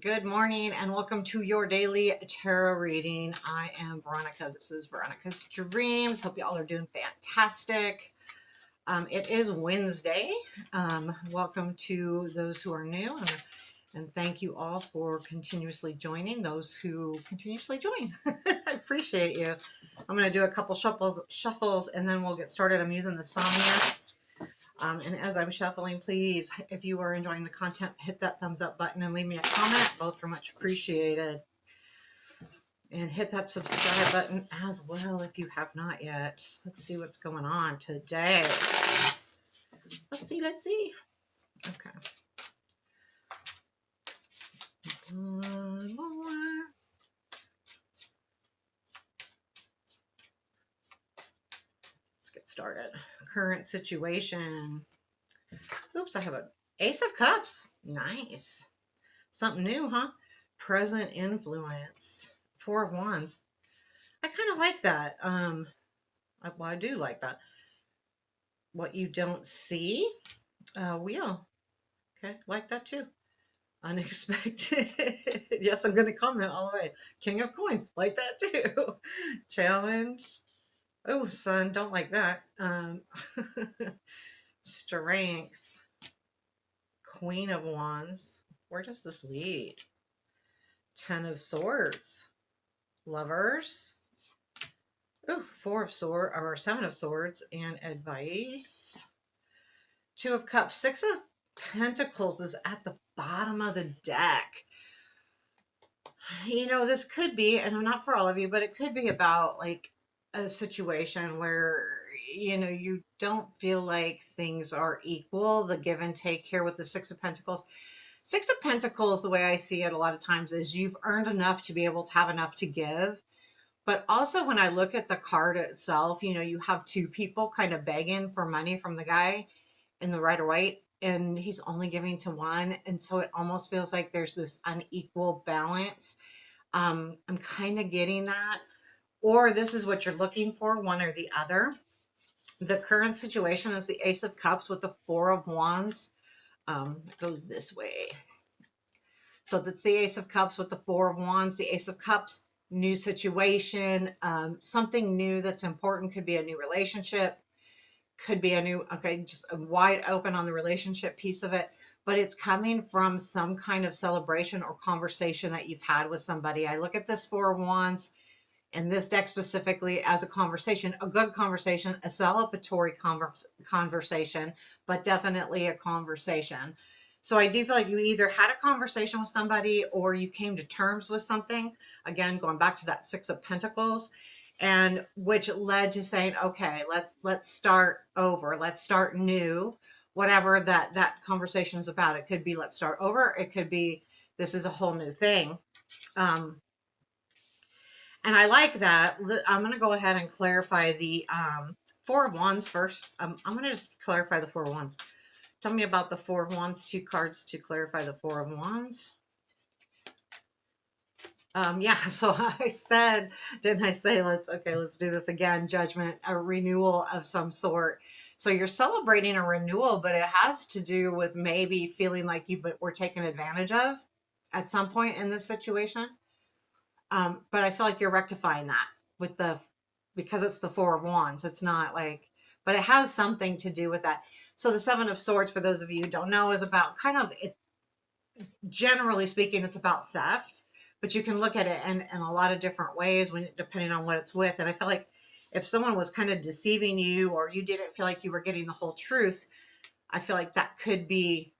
Good morning and welcome to your daily tarot reading. I am Veronica. This is Veronica's Dreams. Hope you all are doing fantastic. It is Wednesday. Welcome to those who are new and thank you all for continuously joining. Those who continuously join, I appreciate you. I'm going to do a couple shuffles and then we'll get started. I'm using the Somia. And as I'm shuffling, please, if you are enjoying the content, hit that thumbs up button and leave me a comment. Both are much appreciated. And hit that subscribe button as well if you have not yet. Let's see what's going on today. Let's see. Okay. One more. Let's get started. Current situation. Oops, I have an Ace of Cups. Nice. Something new, huh? Present influence. Four of Wands. I kind of like that. I do like that. What you don't see, wheel. Okay, like that too. Unexpected. Yes, I'm going to comment all the way. King of Coins, like that too. Challenge. Oh, Sun, don't like that. Strength. Queen of Wands. Where does this lead? Ten of Swords. Lovers. Oh, Four of Swords or Seven of Swords and advice. Two of Cups. Six of Pentacles is at the bottom of the deck. You know, this could be, and I'm not for all of you, but it could be about like a situation where, you know, you don't feel like things are equal, the give and take here with the Six of Pentacles. Six of Pentacles, the way I see it a lot of times is you've earned enough to be able to have enough to give. But also when I look at the card itself, you know, you have two people kind of begging for money from the guy in the Rider White, and he's only giving to one. And so it almost feels like there's this unequal balance. I'm kind of getting that. Or this is what you're looking for, one or the other. The current situation is the Ace of Cups with the Four of Wands. It goes this way. So that's the Ace of Cups with the Four of Wands. The Ace of Cups, new situation, something new that's important. Could be a new relationship, could be a new, okay, just wide open on the relationship piece of it, but it's coming from some kind of celebration or conversation that you've had with somebody. I look at this Four of Wands and this deck specifically as a conversation, a good conversation, a celebratory conversation, but definitely a conversation. So I do feel like you either had a conversation with somebody or you came to terms with something. Again, going back to that Six of Pentacles, and which led to saying, okay, let's start over. Let's start new, whatever that conversation is about. It could be let's start over. It could be this is a whole new thing. And I like that. I'm going to go ahead and clarify the Four of Wands first. I'm going to just clarify the Four of Wands. Tell me about the Four of Wands, two cards to clarify the Four of Wands. Yeah, so I said, didn't I say, let's do this again, judgment, a renewal of some sort. So you're celebrating a renewal, but it has to do with maybe feeling like you were taken advantage of at some point in this situation. But I feel like you're rectifying that with because it's the Four of Wands. It's not like, but it has something to do with that. So the Seven of Swords, for those of you who don't know, is about kind of, generally speaking, it's about theft, but you can look at it in a lot of different ways depending on what it's with. And I feel like if someone was kind of deceiving you or you didn't feel like you were getting the whole truth, I feel like that could be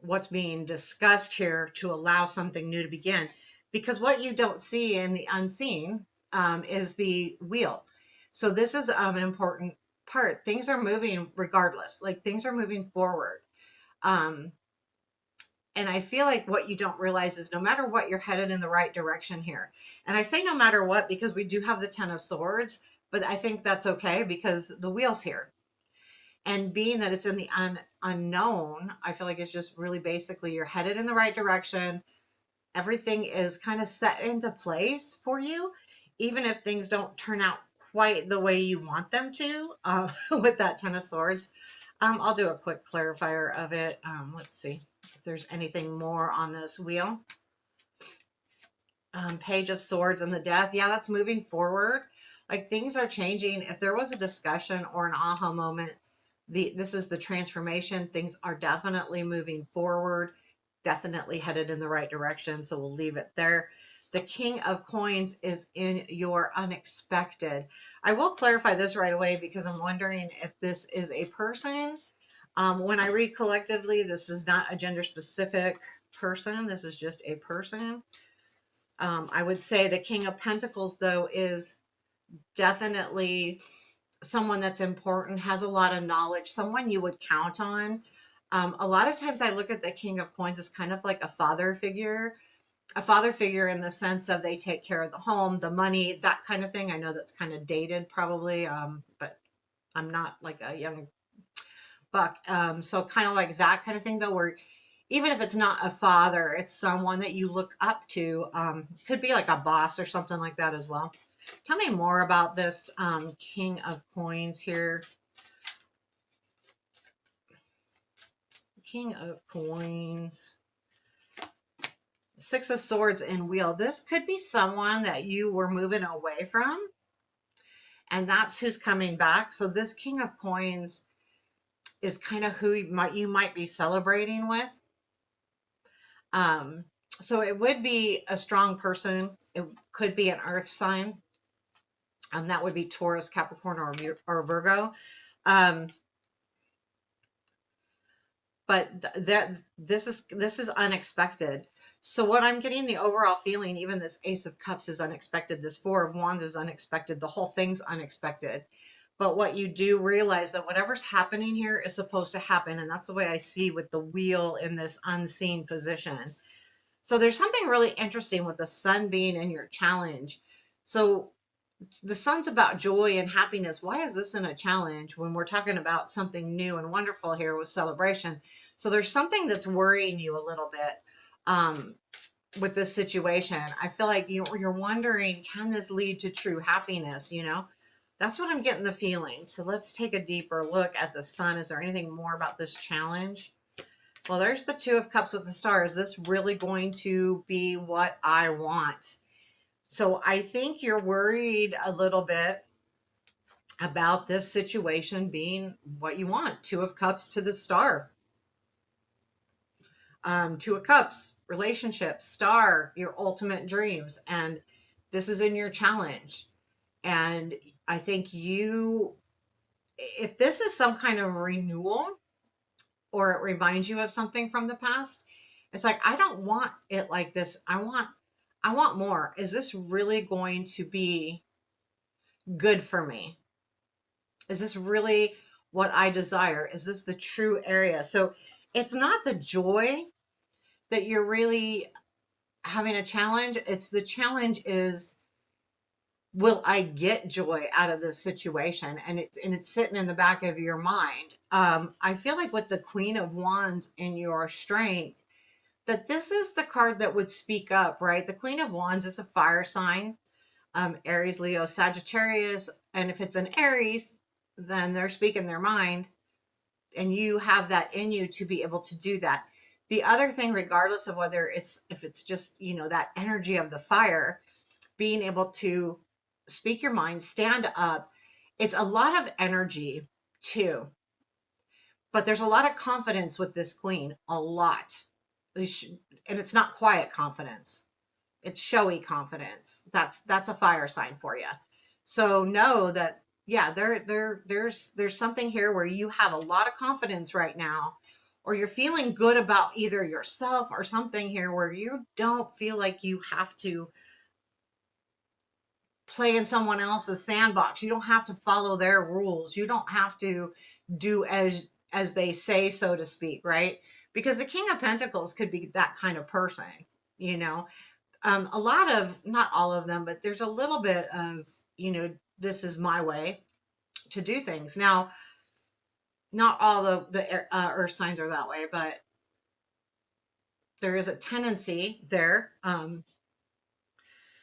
what's being discussed here to allow something new to begin. Because what you don't see in the unseen is the wheel. So this is an important part. Things are moving regardless, like things are moving forward. And I feel like what you don't realize is no matter what, you're headed in the right direction here. And I say no matter what because we do have the Ten of Swords, but I think that's okay because the wheel's here. And being that it's in the unknown, I feel like it's just really basically you're headed in the right direction. Everything is kind of set into place for you, even if things don't turn out quite the way you want them to with that Ten of Swords. I'll do a quick clarifier of it. Let's see if there's anything more on this wheel. Page of Swords and the Death. Yeah, that's moving forward. Like things are changing. If there was a discussion or an aha moment, this is the transformation. Things are definitely moving forward, definitely headed in the right direction. So we'll leave it there. The King of Coins is in your unexpected. I will clarify this right away because I'm wondering if this is a person. When I read collectively, this is not a gender specific person. This is just a person. I would say the King of Pentacles, though, is definitely someone that's important, has a lot of knowledge, someone you would count on. A lot of times I look at the King of Coins as kind of like a father figure in the sense of they take care of the home, the money, that kind of thing. I know that's kind of dated probably, but I'm not like a young buck. So kind of like that kind of thing though, where even if it's not a father, it's someone that you look up to. Could be like a boss or something like that as well. Tell me more about this King of Coins here. King of Coins. Six of Swords and Wheel. This could be someone that you were moving away from, and that's who's coming back. So this King of Coins is kind of who you might be celebrating with. So it would be a strong person. It could be an earth sign. That would be Taurus, Capricorn, or Virgo. Um, but this is unexpected. So what I'm getting the overall feeling, even this Ace of Cups is unexpected. This Four of Wands is unexpected. The whole thing's unexpected. But what you do realize that whatever's happening here is supposed to happen. And that's the way I see with the wheel in this unseen position. So there's something really interesting with the sun being in your challenge. So the sun's about joy and happiness. Why is this in a challenge when we're talking about something new and wonderful here with celebration? So there's something that's worrying you a little bit with this situation. I feel like you're wondering, can this lead to true happiness? That's what I'm getting the feeling. So let's take a deeper look at the sun. Is there anything more about this challenge? Well, there's the Two of Cups with the Star. Is this really going to be what I want? So I think you're worried a little bit about this situation being what you want. Two of Cups to the Star. Two of Cups, relationship, Star, your ultimate dreams. And this is in your challenge. And I think if this is some kind of renewal or it reminds you of something from the past, it's like, I don't want it like this. I want more. Is this really going to be good for me? Is this really what I desire? Is this the true area? So it's not the joy that you're really having a challenge. It's the challenge is, will I get joy out of this situation? And it's sitting in the back of your mind. I feel like with the Queen of Wands in your strength, that this is the card that would speak up, right? The Queen of Wands is a fire sign, Aries, Leo, Sagittarius. And if it's an Aries, then they're speaking their mind, and you have that in you to be able to do that. The other thing, regardless of if it's just, that energy of the fire, being able to speak your mind, stand up, it's a lot of energy too. But there's a lot of confidence with this queen, a lot. And it's not quiet confidence. It's showy confidence. That's a fire sign for you. So know that, yeah, there's something here where you have a lot of confidence right now, or you're feeling good about either yourself or something here where you don't feel like you have to play in someone else's sandbox. You don't have to follow their rules. You don't have to do as they say, so to speak, right? Because the King of Pentacles could be that kind of person, you know. A lot of, not all of them, but there's a little bit of, this is my way to do things. Now, not all the earth signs are that way, but there is a tendency there.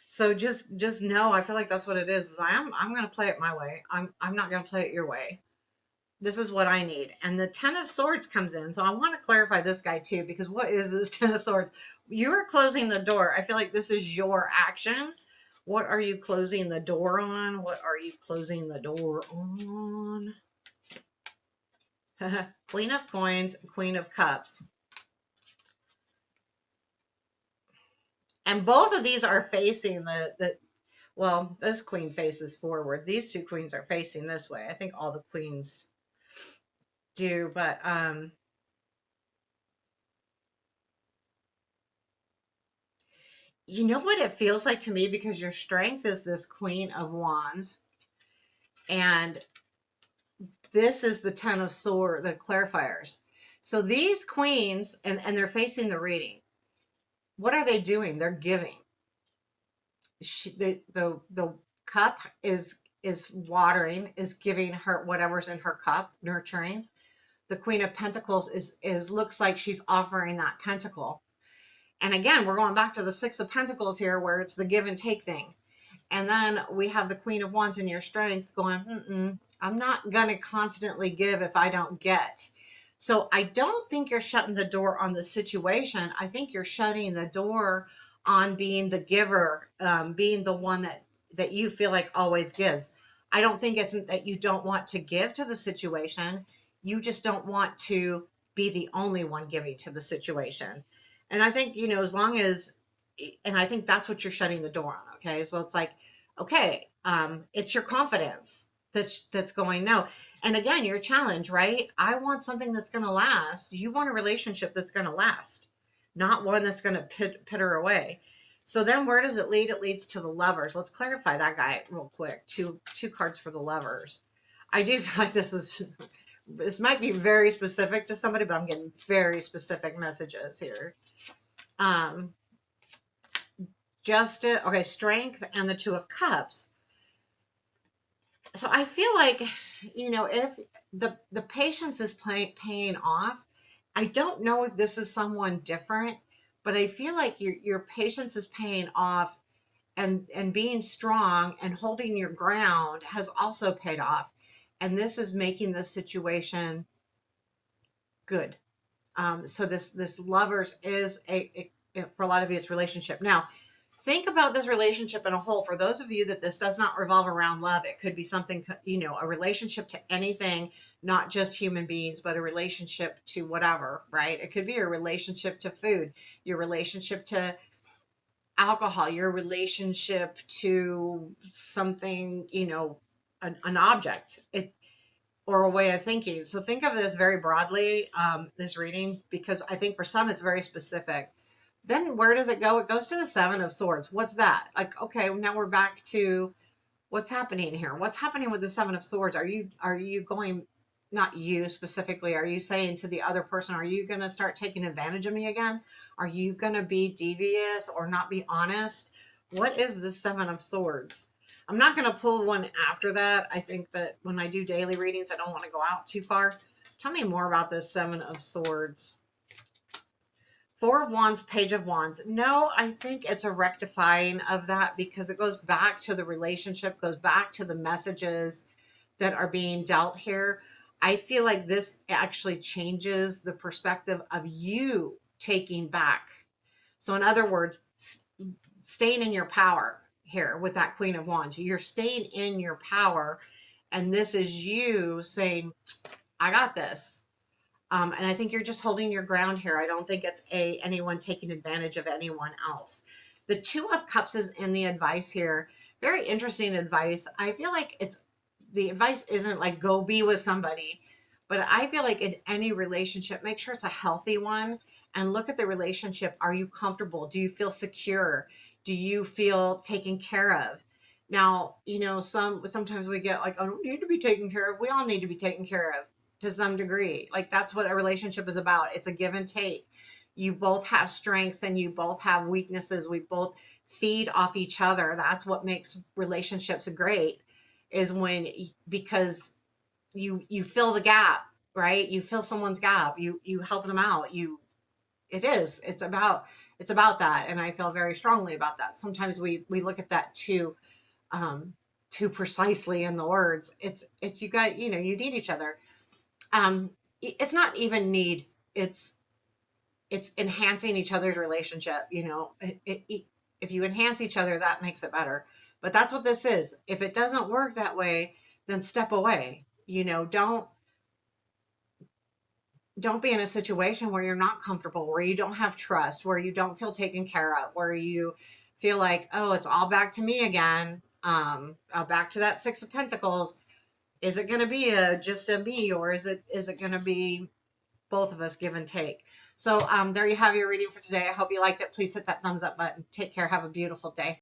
So just know, I feel like that's what it is. I'm going to play it my way. I'm not going to play it your way. this is what I need. And the 10 of Swords comes in. So I want to clarify this guy too, because what is this 10 of Swords? You're closing the door. I feel like this is your action. What are you closing the door on? What are you closing the door on? Queen of Coins, Queen of Cups. And both of these are facing well, this queen faces forward. These two queens are facing this way. I think all the queens do, but you know what it feels like to me, because your strength is this Queen of Wands and this is the 10 of Swords, the clarifiers. So these queens, and they're facing the reading. What are they doing? They're giving. The cup is watering, is giving her whatever's in her cup, nurturing. The Queen of Pentacles is looks like she's offering that pentacle. And again, we're going back to the Six of Pentacles here, where it's the give and take thing. And then we have the Queen of Wands in your strength going, I'm not going to constantly give if I don't get. So I don't think you're shutting the door on the situation. I think you're shutting the door on being the giver, being the one that you feel like always gives. I don't think it's that you don't want to give to the situation. You just don't want to be the only one giving to the situation. And I think, as long as, and I think that's what you're shutting the door on. Okay. So it's like, okay, it's your confidence that's going no. And again, your challenge, right? I want something that's going to last. You want a relationship that's going to last, not one that's going to pitter away. So then where does it lead? It leads to the Lovers. Let's clarify that guy real quick. Two cards for the Lovers. I do feel like this might be very specific to somebody, but I'm getting very specific messages here. Justice, okay, Strength, and the Two of Cups. So I feel like, if the patience is paying off, I don't know if this is someone different, but I feel like your patience is paying off, and being strong and holding your ground has also paid off. And this is making the situation good. So this Lovers is for a lot of you, it's relationship. Now, think about this relationship in a whole. For those of you that this does not revolve around love, it could be something, a relationship to anything, not just human beings, but a relationship to whatever, right? It could be a relationship to food, your relationship to alcohol, your relationship to something, an object. Or a way of thinking. So think of this very broadly, this reading, because I think for some it's very specific. Then where does it go? It goes to the Seven of Swords. What's that? Like, okay, now we're back to what's happening here. What's happening with the Seven of Swords? Are you going, not you specifically, are you saying to the other person, are you going to start taking advantage of me again? Are you going to be devious or not be honest? What is the Seven of Swords? I'm not going to pull one after that. I think that when I do daily readings, I don't want to go out too far. Tell me more about this Seven of Swords. Four of Wands, Page of Wands. No, I think it's a rectifying of that, because it goes back to the relationship, goes back to the messages that are being dealt here. I feel like this actually changes the perspective of you taking back. So in other words, staying in your power here with that Queen of Wands. You're staying in your power, and this is you saying, I got this. And I think you're just holding your ground here. I don't think it's anyone taking advantage of anyone else. The Two of Cups is in the advice here. Very interesting advice. I feel like the advice isn't like go be with somebody, but I feel like in any relationship, make sure it's a healthy one, and look at the relationship. Are you comfortable? Do you feel secure? Do you feel taken care of? Now, sometimes we get like, I don't need to be taken care of. We all need to be taken care of to some degree. Like, that's what a relationship is about. It's a give and take. You both have strengths and you both have weaknesses. We both feed off each other. That's what makes relationships great, is because you fill the gap, right? You fill someone's gap. You help them out. It's about that. And I feel very strongly about that. Sometimes we look at that too precisely in the words. It's you need each other. It's not even need. It's enhancing each other's relationship. You know, if you enhance each other, that makes it better. But that's what this is. If it doesn't work that way, then step away. You know, don't be in a situation where you're not comfortable, where you don't have trust, where you don't feel taken care of, where you feel like, oh, it's all back to me again. Back to that Six of Pentacles. Is it going to be just a me, or is it going to be both of us, give and take? So there you have your reading for today. I hope you liked it. Please hit that thumbs up button. Take care. Have a beautiful day.